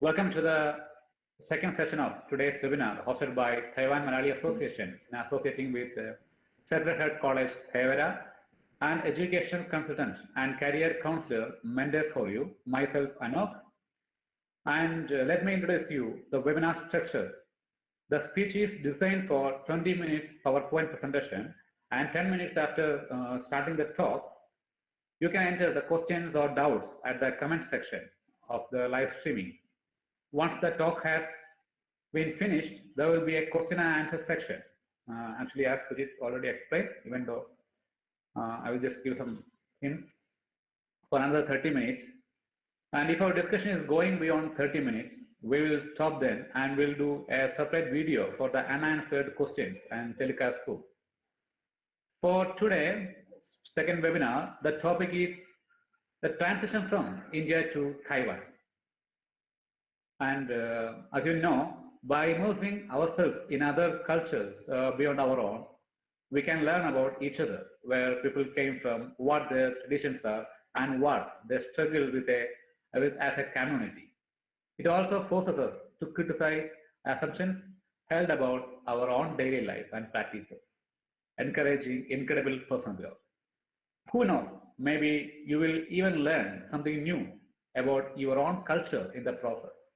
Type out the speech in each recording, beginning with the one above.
Welcome to the second session of today's webinar hosted by Taiwan Malayali Association in associating with Sacred Heart College, Thevara, and educational consultant and career counselor Mendes for you, myself Anok. And let me introduce you the webinar structure. The speech is designed for 20 minutes PowerPoint presentation, and 10 minutes after starting the talk, you can enter the questions or doubts at the comment section of the live streaming. Once the talk has been finished, there will be a question and answer section. Actually, as Sujit already explained, even though I will just give some hints for another 30 minutes. And if our discussion is going beyond 30 minutes, we will stop then and we'll do a separate video for the unanswered questions and telecast soon. For today, second webinar, the topic is the transition from India to Taiwan. And as you know, by immersing ourselves in other cultures beyond our own, we can learn about each other, where people came from, what their traditions are, and what they struggle with as a community. It also forces us to criticize assumptions held about our own daily life and practices, encouraging incredible personal growth. Who knows, maybe you will even learn something new about your own culture in the process.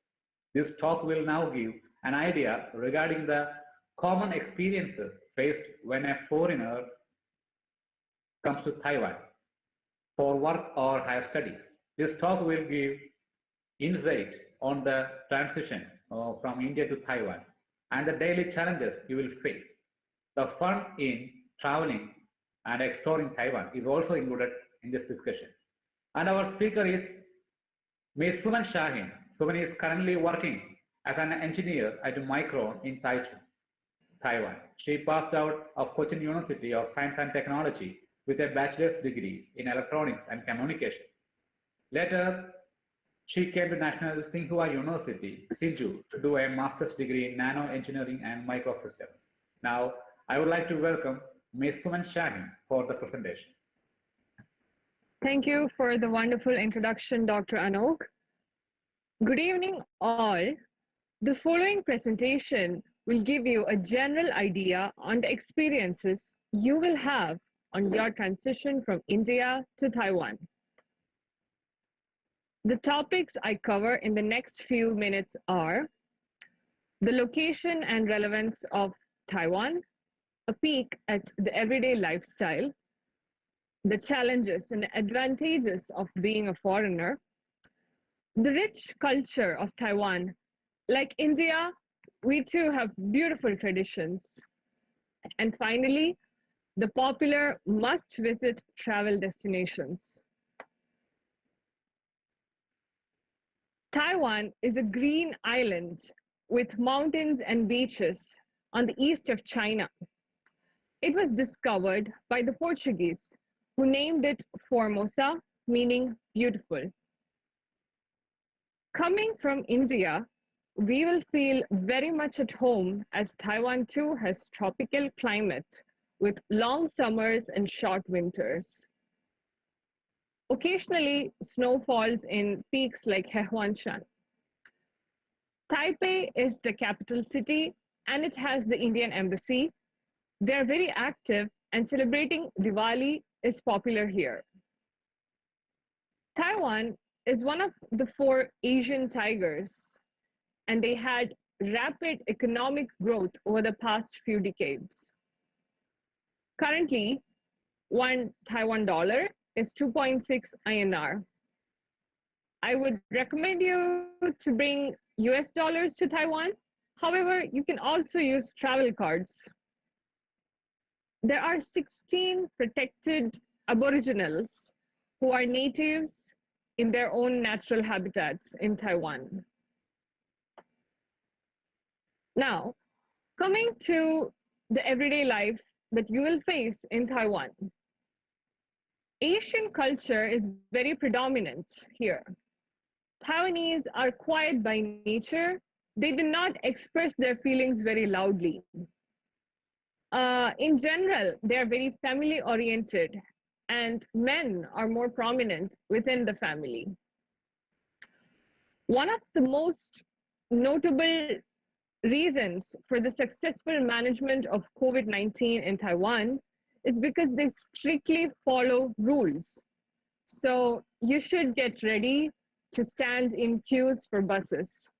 This talk will now give an idea regarding the common experiences faced when a foreigner comes to Taiwan for work or higher studies. This talk will give insight on the transition from India to Taiwan and the daily challenges you will face. The fun in traveling and exploring Taiwan is also included in this discussion. And our speaker is Ms. Suman Shahin. Suman is currently working as an engineer at Micron in Taichung, Taiwan. She passed out of Cochin University of Science and Technology with a bachelor's degree in electronics and communication. Later, she came to National Tsinghua University, Hsinchu, to do a master's degree in nano engineering and microsystems. Now, I would like to welcome Ms. Suman Shahin for the presentation. Thank you for the wonderful introduction, Dr. Anok. Good evening, all. The following presentation will give you a general idea on the experiences you will have on your transition from India to Taiwan. The topics I cover in the next few minutes are the location and relevance of Taiwan, a peek at the everyday lifestyle, the challenges and advantages of being a foreigner, the rich culture of Taiwan. Like India, we too have beautiful traditions. And finally, the popular must-visit travel destinations. Taiwan is a green island with mountains and beaches on the east of China. It was discovered by the Portuguese, who named it Formosa, meaning beautiful. Coming from India, we will feel very much at home as Taiwan too has tropical climate with long summers and short winters. Occasionally, snow falls in peaks like Hehuanshan. Taipei is the capital city and it has the Indian embassy. They're very active and celebrating Diwali is popular here. Taiwan is one of the 4 Asian tigers, and they had rapid economic growth over the past few decades. Currently, one Taiwan dollar is 2.6 INR. I would recommend you to bring US dollars to Taiwan. However, you can also use travel cards. There are 16 protected aboriginals who are natives in their own natural habitats in Taiwan. Now, coming to the everyday life that you will face in Taiwan. Asian culture is very predominant here. Taiwanese are quiet by nature. They do not express their feelings very loudly. In general, they are very family oriented and men are more prominent within the family. One of the most notable reasons for the successful management of COVID-19 in Taiwan is because they strictly follow rules. So you should get ready to stand in queues for buses.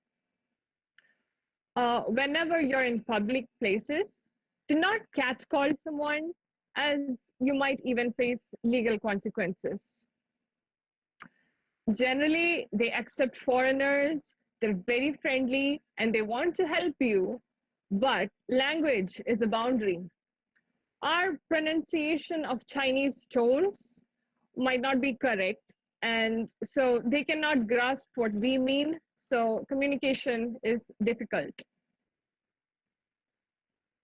Whenever you're in public places, do not catcall someone, as you might even face legal consequences. Generally, they accept foreigners, they're very friendly, and they want to help you, but language is a boundary. Our pronunciation of Chinese tones might not be correct, and so they cannot grasp what we mean, so communication is difficult.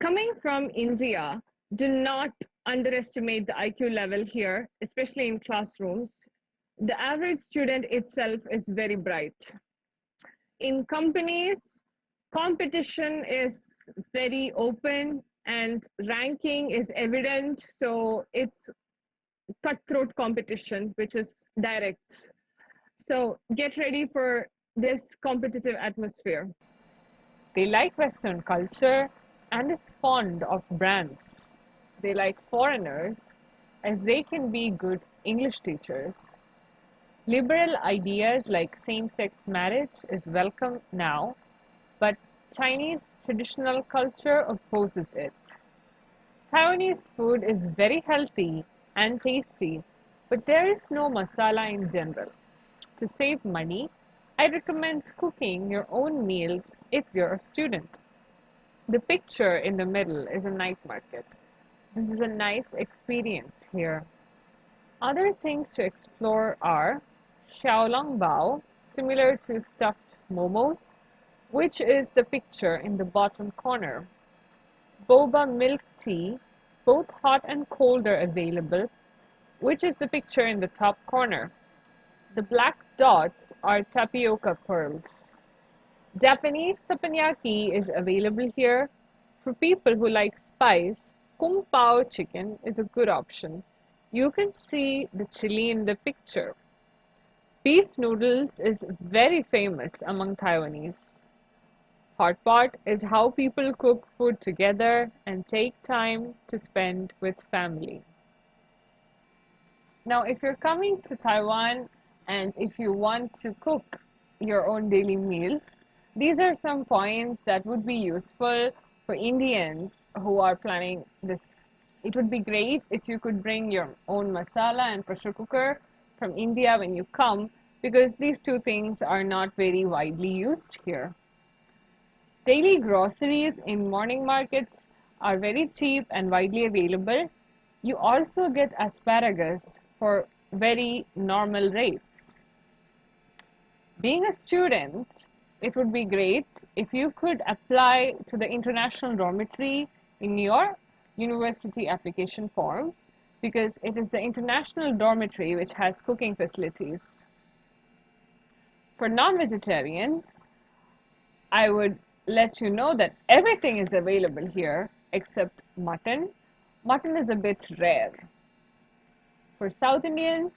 Coming from India, do not underestimate the IQ level here, especially in classrooms. The average student itself is very bright. In companies, competition is very open and ranking is evident. So it's cutthroat competition, which is direct. So get ready for this competitive atmosphere. They like Western culture and is fond of brands. They like foreigners as they can be good English teachers. Liberal ideas like same-sex marriage is welcome now, but Chinese traditional culture opposes it. Taiwanese food is very healthy and tasty, but there is no masala in general. To save money, I recommend cooking your own meals if you're a student. The picture in the middle is a night market. This is a nice experience here. Other things to explore are Xiaolong Bao, similar to stuffed momos, which is the picture in the bottom corner. Boba milk tea, both hot and cold are available, which is the picture in the top corner. The black dots are tapioca pearls. Japanese teppanyaki is available here. For people who like spice, kung pao chicken is a good option. You can see the chili in the picture. Beef noodles is very famous among Taiwanese. Hot pot is how people cook food together and take time to spend with family. Now, if you're coming to Taiwan and if you want to cook your own daily meals, these are some points that would be useful for Indians who are planning this. It would be great if you could bring your own masala and pressure cooker from India when you come, because these two things are not very widely used here. Daily groceries in morning markets are very cheap and widely available. You also get asparagus for very normal rates. Being a student, it would be great if you could apply to the international dormitory in your university application forms, because it is the international dormitory which has cooking facilities. For non-vegetarians, I would let you know that everything is available here except mutton. Mutton is a bit rare. For South Indians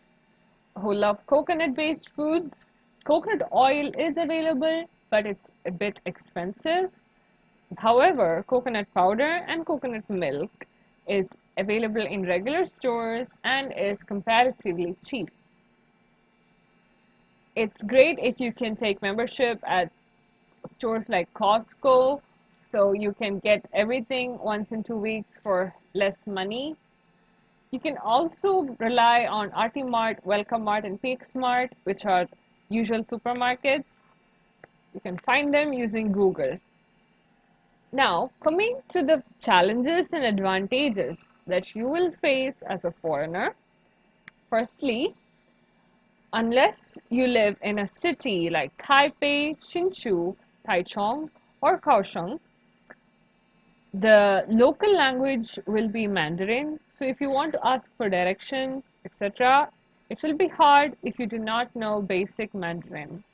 who love coconut-based foods, coconut oil is available, but it's a bit expensive. However, coconut powder and coconut milk is available in regular stores and is comparatively cheap. It's great if you can take membership at stores like Costco, so you can get everything once in 2 weeks for less money. You can also rely on RT Mart, Welcome Mart, and Peak Smart, which are usual supermarkets. You can find them using Google. Now, coming to the challenges and advantages that you will face as a foreigner. Firstly, unless you live in a city like Taipei, Hsinchu, Taichung, or Kaohsiung, the local language will be Mandarin. So if you want to ask for directions, etc., it will be hard if you do not know basic Mandarin.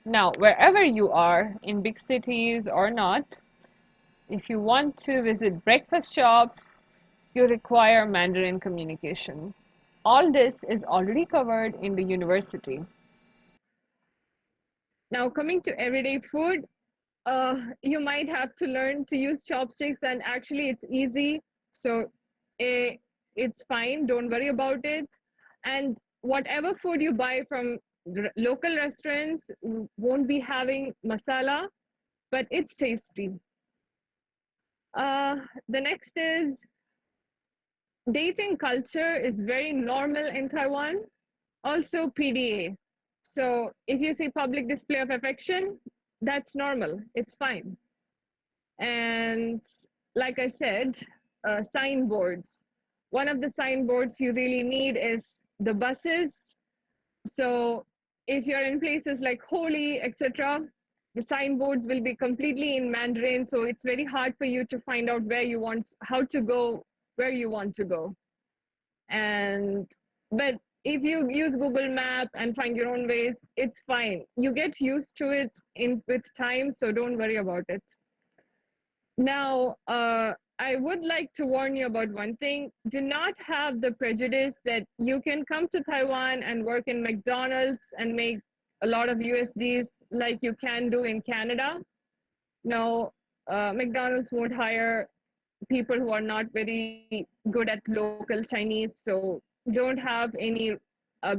Now, wherever you are, in big cities or not, if you want to visit breakfast shops, you require Mandarin communication. All this is already covered in the university. Now, coming to everyday food, you might have to learn to use chopsticks, and actually, it's easy. So, eh, it's fine. Don't worry about it. And whatever food you buy from local restaurants won't be having masala, but it's tasty. The next is dating culture is very normal in Taiwan. Also, PDA. So if you see public display of affection, that's normal. It's fine. And like I said, signboards. One of the signboards you really need is the buses. So if you're in places like Holi, etc., the signboards will be completely in Mandarin. So it's very hard for you to find out where you want, how to go, where you want to go. And but if you use Google Map and find your own ways, it's fine. You get used to it in with time, so don't worry about it. Now, I would like to warn you about one thing. Do not have the prejudice that you can come to Taiwan and work in McDonald's and make a lot of USDs like you can do in Canada. No, McDonald's won't hire people who are not very good at local Chinese. So don't have any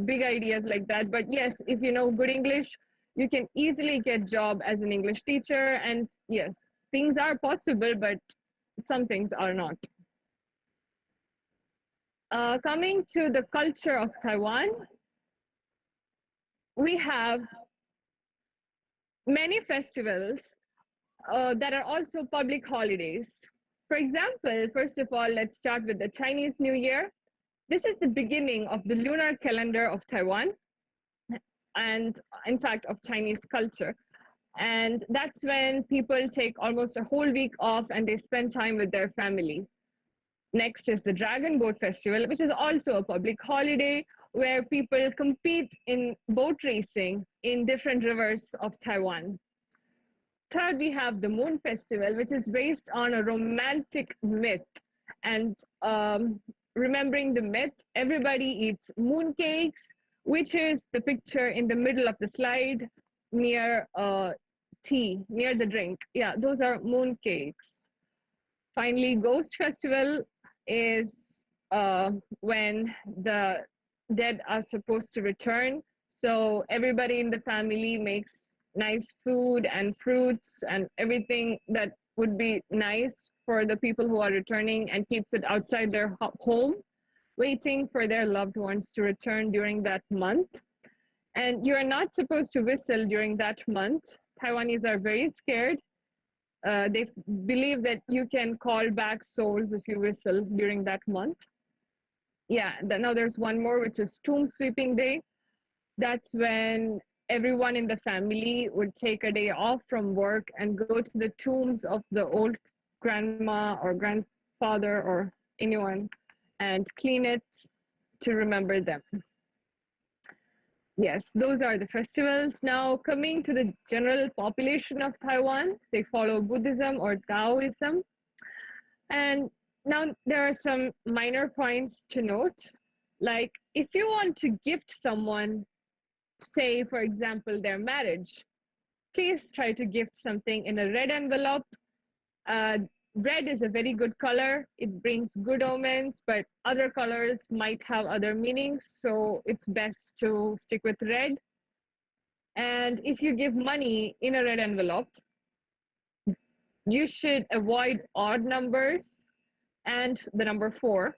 big ideas like that. But yes, if you know good English, you can easily get job as an English teacher. And yes, things are possible, but some things are not. Coming to the culture of Taiwan, we have many festivals that are also public holidays. For example, first of all, let's start with the Chinese New Year. This is the beginning of the lunar calendar of Taiwan and, in fact, of Chinese culture. And that's when people take almost a whole week off and they spend time with their family. Next is the Dragon Boat Festival, which is also a public holiday where people compete in boat racing in different rivers of Taiwan. Third, we have the Moon Festival, which is based on a romantic myth. And remembering the myth, everybody eats moon cakes, which is the picture in the middle of the slide near tea, near the drink. Yeah, those are moon cakes. Finally, Ghost Festival is when the dead are supposed to return. So everybody in the family makes nice food and fruits and everything that would be nice for the people who are returning and keeps it outside their home, waiting for their loved ones to return during that month. And you are not supposed to whistle during that month. Taiwanese are very scared. They believe that you can call back souls if you whistle during that month. Yeah, now there's one more, which is Tomb Sweeping Day. That's when everyone in the family would take a day off from work and go to the tombs of the old grandma or grandfather or anyone and clean it to remember them. Yes, those are the festivals. Now, coming to the general population of Taiwan, they follow Buddhism or Taoism. And now there are some minor points to note. Like, if you want to gift someone, say, for example, their marriage, please try to gift something in a red envelope. Red is a very good color. It brings good omens, but other colors might have other meanings. So it's best to stick with red. And if you give money in a red envelope, you should avoid odd numbers and the number 4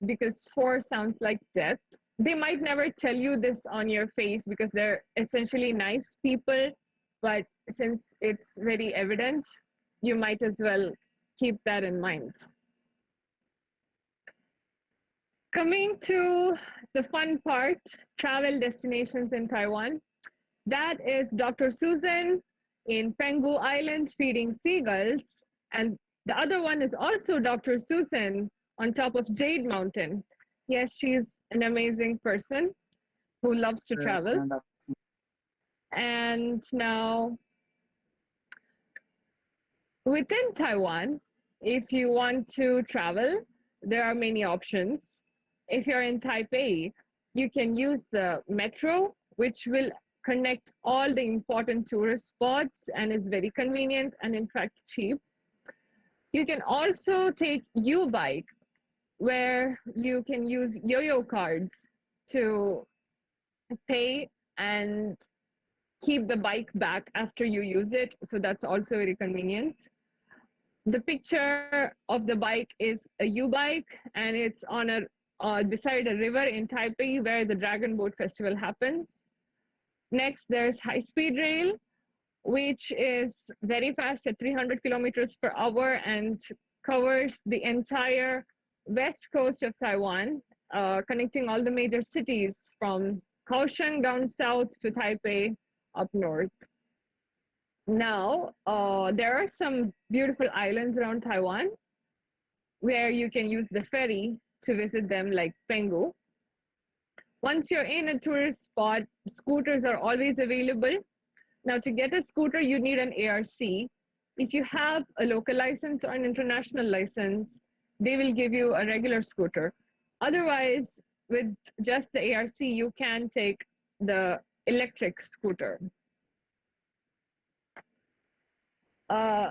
because 4 sounds like death. They might never tell you this on your face because they're essentially nice people, but since it's very evident, you might as well keep that in mind. Coming to the fun part, travel destinations in Taiwan. That is Dr. Susan in Penghu Island feeding seagulls. And the other one is also Dr. Susan on top of Jade Mountain. Yes, she's an amazing person who loves to travel. And now, within Taiwan, if you want to travel, there are many options. If you're in Taipei, you can use the metro, which will connect all the important tourist spots and is very convenient and in fact cheap. You can also take U-Bike, where you can use yo-yo cards to pay and keep the bike back after you use it. So that's also very convenient. The picture of the bike is a U-Bike, and it's on beside a river in Taipei where the Dragon Boat Festival happens. Next, there's high-speed rail, which is very fast at 300 kilometers per hour and covers the entire west coast of Taiwan, connecting all the major cities from Kaohsiung down south to Taipei up north. Now, there are some beautiful islands around Taiwan where you can use the ferry to visit them, like Penghu. Once you're in a tourist spot, scooters are always available. Now, to get a scooter, you need an ARC. If you have a local license or an international license, they will give you a regular scooter. Otherwise, with just the ARC, you can take the electric scooter.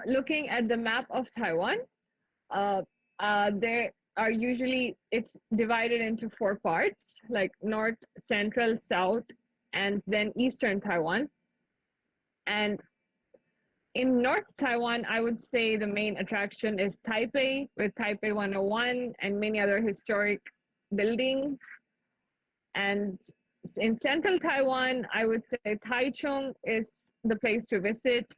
Looking at the map of Taiwan, there are usually, it's divided into 4 parts, like North, Central, South, and then Eastern Taiwan. And in North Taiwan, I would say the main attraction is Taipei, with Taipei 101 and many other historic buildings. And in Central Taiwan, I would say Taichung is the place to visit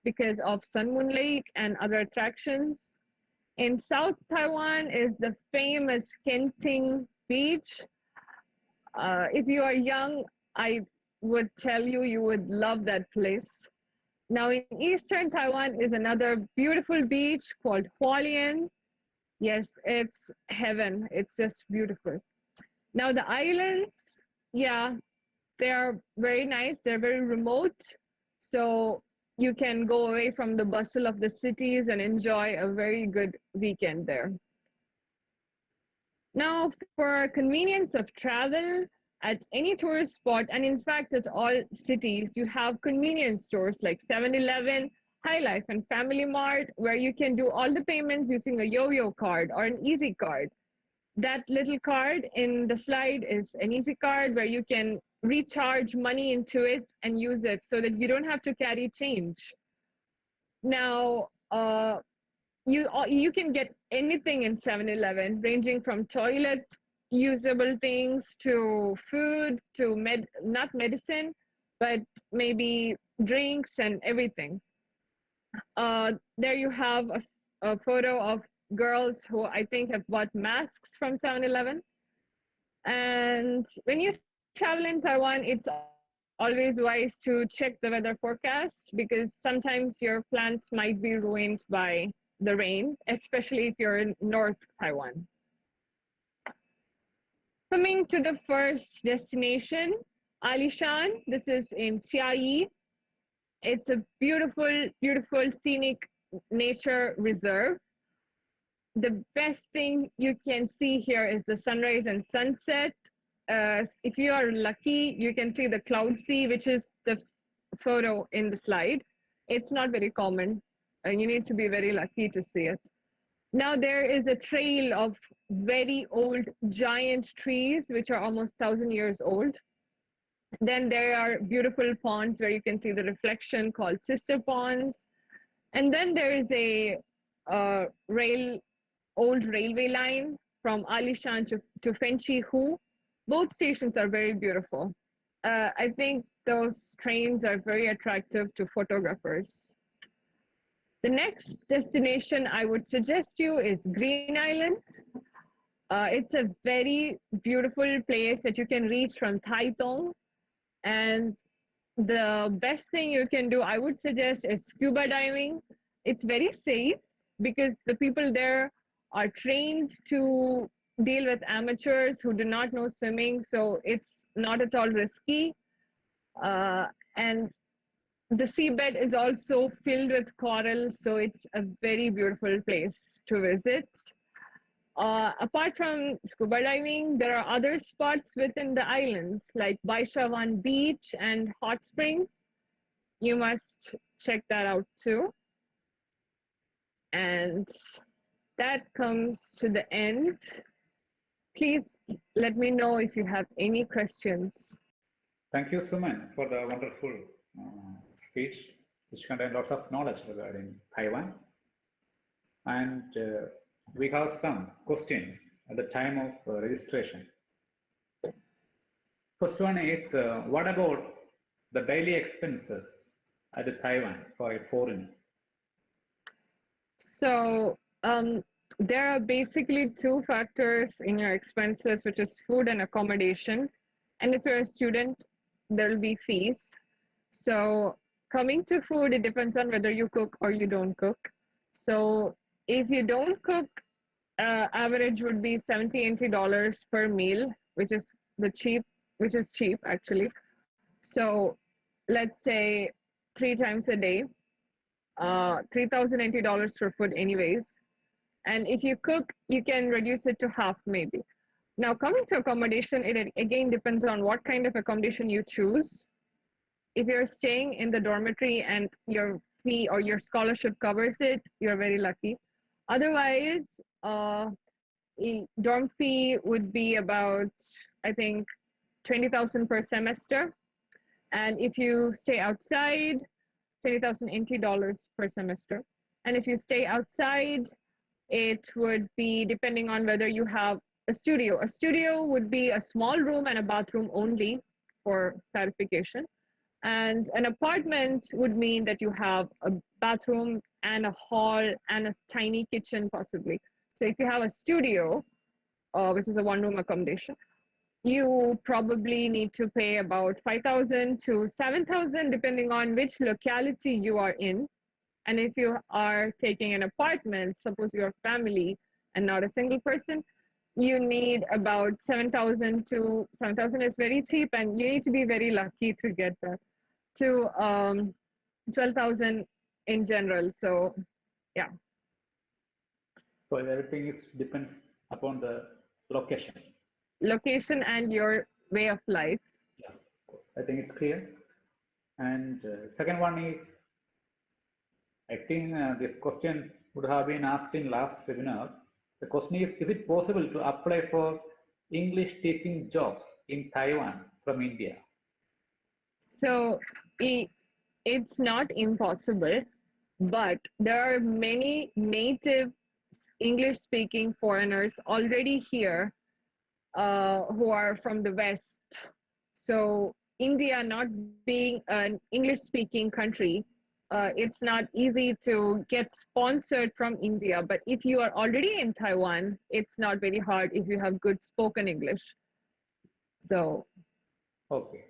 because of Sun Moon Lake and other attractions. In South Taiwan is the famous Kenting Beach. If you are young, I would tell you, you would love that place. Now in Eastern Taiwan is another beautiful beach called Hualien. Yes, it's heaven. It's just beautiful. Now the islands, yeah, they are very nice. They're very remote. So you can go away from the bustle of the cities and enjoy a very good weekend there. Now, for convenience of travel, at any tourist spot, and in fact, at all cities, you have convenience stores like 7-Eleven, High Life, and Family Mart, where you can do all the payments using a yo-yo card or an easy card. That little card in the slide is an easy card where you can recharge money into it and use it so that you don't have to carry change. Now, you can get anything in 7-Eleven, ranging from toilet usable things to food to not medicine, but maybe drinks and everything. There you have a photo of girls who I think have bought masks from 7-Eleven. And when you travel in Taiwan, it's always wise to check the weather forecast because sometimes your plans might be ruined by the rain, especially if you're in North Taiwan. Coming to the first destination, Alishan. This is in Chiayi. It's a beautiful, beautiful scenic nature reserve. The best thing you can see here is the sunrise and sunset. If you are lucky, you can see the cloud sea, which is the photo in the slide. It's not very common, and you need to be very lucky to see it. Now there is a trail of very old giant trees, which are almost 1,000 years old. Then there are beautiful ponds where you can see the reflection called sister ponds. And then there is a old railway line from Alishan to Fenchihu. Both stations are very beautiful. I think those trains are very attractive to photographers. The next destination I would suggest you is Green Island. It's a very beautiful place that you can reach from Taitung. And the best thing you can do, I would suggest, is scuba diving. It's very safe because the people there are trained to deal with amateurs who do not know swimming, so it's not at all risky. And the seabed is also filled with coral, so it's a very beautiful place to visit. Apart from scuba diving, there are other spots within the islands like Baishawan Beach and hot springs. You must check that out too. And that comes to the end. Please let me know if you have any questions. Thank you, Suman, for the wonderful speech, which contained lots of knowledge regarding Taiwan. And we have some questions at the time of registration. First one is, what about the daily expenses at Taiwan for a foreigner? So there are basically two factors in your expenses, which is food and accommodation. And if you're a student, there will be fees. So coming to food, it depends on whether you cook or you don't cook. So if you don't cook, average would be $70-80 per meal, which is cheap actually. So let's say 3 times a day, $3,080 for food anyways. And if you cook, you can reduce it to half maybe. Now coming to accommodation, it again depends on what kind of accommodation you choose. If you're staying in the dormitory and your fee or your scholarship covers it, you're very lucky. Otherwise, dorm fee would be about, I think, 20,000 per semester. And if you stay outside, $20,080 per semester. And if you stay outside, it would be depending on whether you have a studio. A studio would be a small room and a bathroom only for clarification. And an apartment would mean that you have a bathroom and a hall and a tiny kitchen possibly. So if you have a studio, which is a one-room accommodation, you probably need to pay about 5,000 to 7,000 depending on which locality you are in. And if you are taking an apartment, suppose you're a family and not a single person, you need about 7,000 to 7,000 is very cheap, and you need to be very lucky to get that, to 12,000 in general. So yeah. So everything is depends upon the location. Location and your way of life. Yeah, I think it's clear. And second one is, I think this question would have been asked in last webinar. The question is it possible to apply for English teaching jobs in Taiwan from India? So it's not impossible, but there are many native English-speaking foreigners already here who are from the West. So India not being an English-speaking country, it's not easy to get sponsored from India. But if you are already in Taiwan, it's not very hard if you have good spoken English. So. Okay.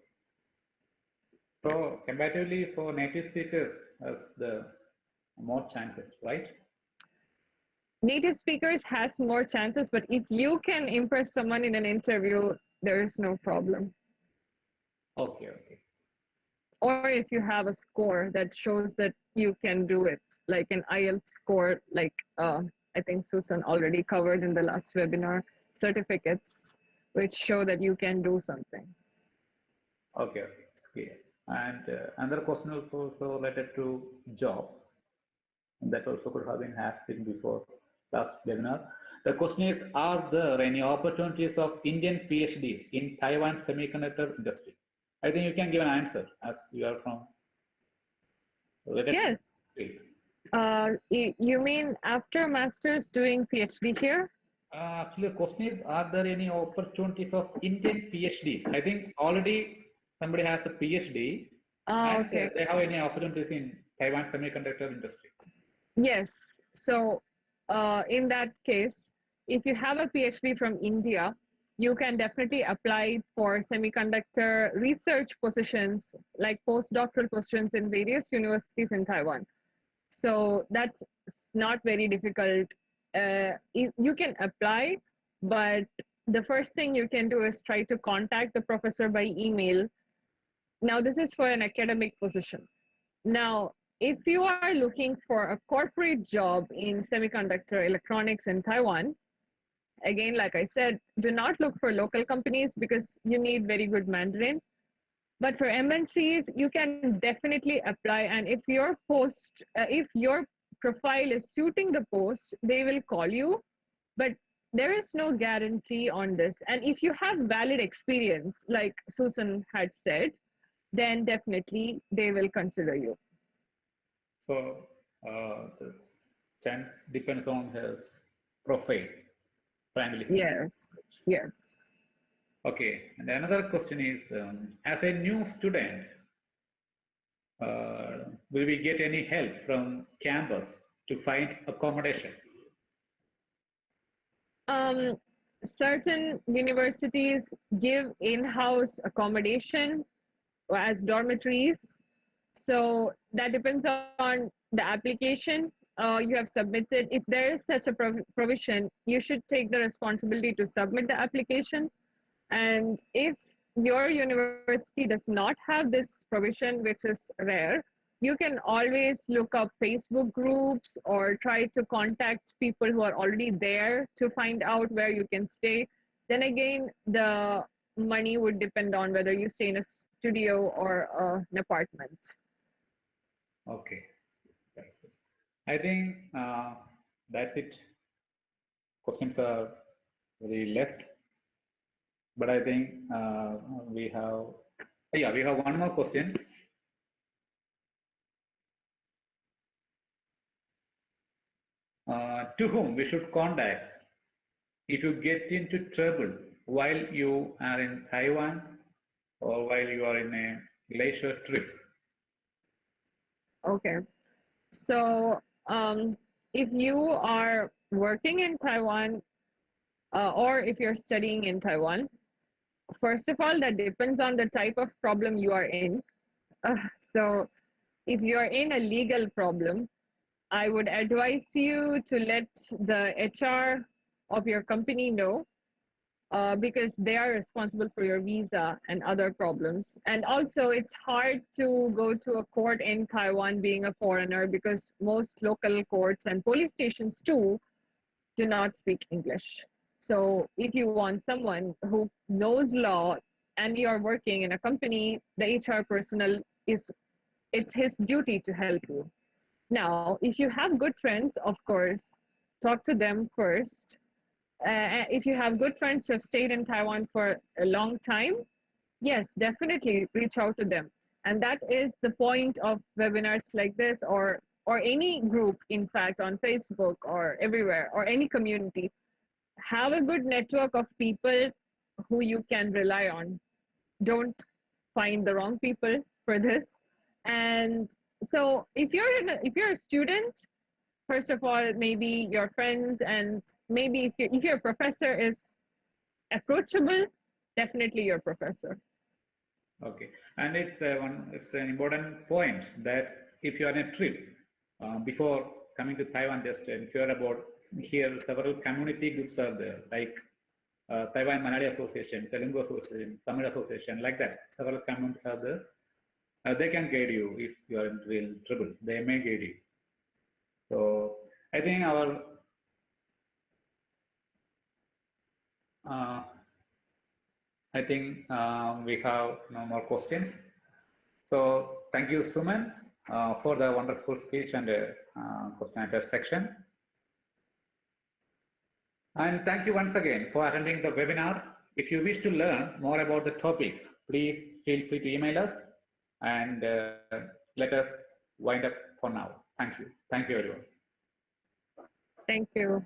So comparatively for native speakers, has the more chances, right? Native speakers has more chances, but if you can impress someone in an interview, there is no problem. Okay, okay. Or if you have a score that shows that you can do it, like an IELTS score, like I think Susan already covered in the last webinar, certificates which show that you can do something. Okay, okay, it's clear. And another question is also related to jobs. And that also could have been asked in before last webinar. The question is, are there any opportunities of Indian PhDs in Taiwan semiconductor industry? I think you can give an answer as you are from related. Yes. You mean after master's doing PhD here? Actually, the question is, are there any opportunities of Indian PhDs? I think already somebody has a PhD and Okay. they have any opportunities in Taiwan semiconductor industry. Yes. So in that case, if you have a PhD from India, you can definitely apply for semiconductor research positions, like postdoctoral positions in various universities in Taiwan. So that's not very difficult. You can apply, but the first thing you can do is try to contact the professor by email. Now, this is for an academic position. Now, if you are looking for a corporate job in semiconductor electronics in Taiwan, again, like I said, do not look for local companies because you need very good Mandarin. But for MNCs, you can definitely apply. And if your profile is suiting the post, they will call you. But there is no guarantee on this. And if you have valid experience, like Susan had said, then definitely they will consider you. So this chance depends on his profile, frankly speaking. Yes, yes. Okay, and another question is, as a new student, will we get any help from campus to find accommodation? Um, Certain universities give in-house accommodation as dormitories. So that depends on the application you have submitted. If there is such a provision, you should take the responsibility to submit the application. And if your university does not have this provision, which is rare, you can always look up Facebook groups or try to contact people who are already there to find out where you can stay. Then again, the money would depend on whether you stay in a studio or an apartment. Okay, I think that's it. Questions are very less, but I think we have, yeah, we have one more question. To whom we should contact if you get into trouble while you are in Taiwan or while you are in a leisure trip? Okay. So if you are working in Taiwan or if you're studying in Taiwan, first of all, that depends on the type of problem you are in. So if you're in a legal problem, I would advise you to let the HR of your company know because they are responsible for your visa and other problems. And also, it's hard to go to a court in Taiwan being a foreigner because most local courts and police stations too do not speak English. So, if you want someone who knows law and you are working in a company, the HR personnel it's his duty to help you. Now, if you have good friends, of course, talk to them first. If you have good friends who have stayed in Taiwan for a long time, yes, definitely reach out to them. And that is the point of webinars like this or any group, in fact, on Facebook or everywhere or any community. Have a good network of people who you can rely on. Don't find the wrong people for this. And so if you're a student, first of all, maybe your friends and maybe if your professor is approachable, definitely your professor. Okay, and it's an important point that if you are on a trip, before coming to Taiwan, just hear about here several community groups are there, like Taiwan Malayali Association, Telugu Association, Tamil Association, like that. Several communities are there. They can guide you if you are in real trouble. They may guide you. So I think uh, we have no more questions. So thank you, Suman, for the wonderful speech and question and answer section. And thank you once again for attending the webinar. If you wish to learn more about the topic, please feel free to email us and let us wind up for now. Thank you. Thank you, everyone. Thank you.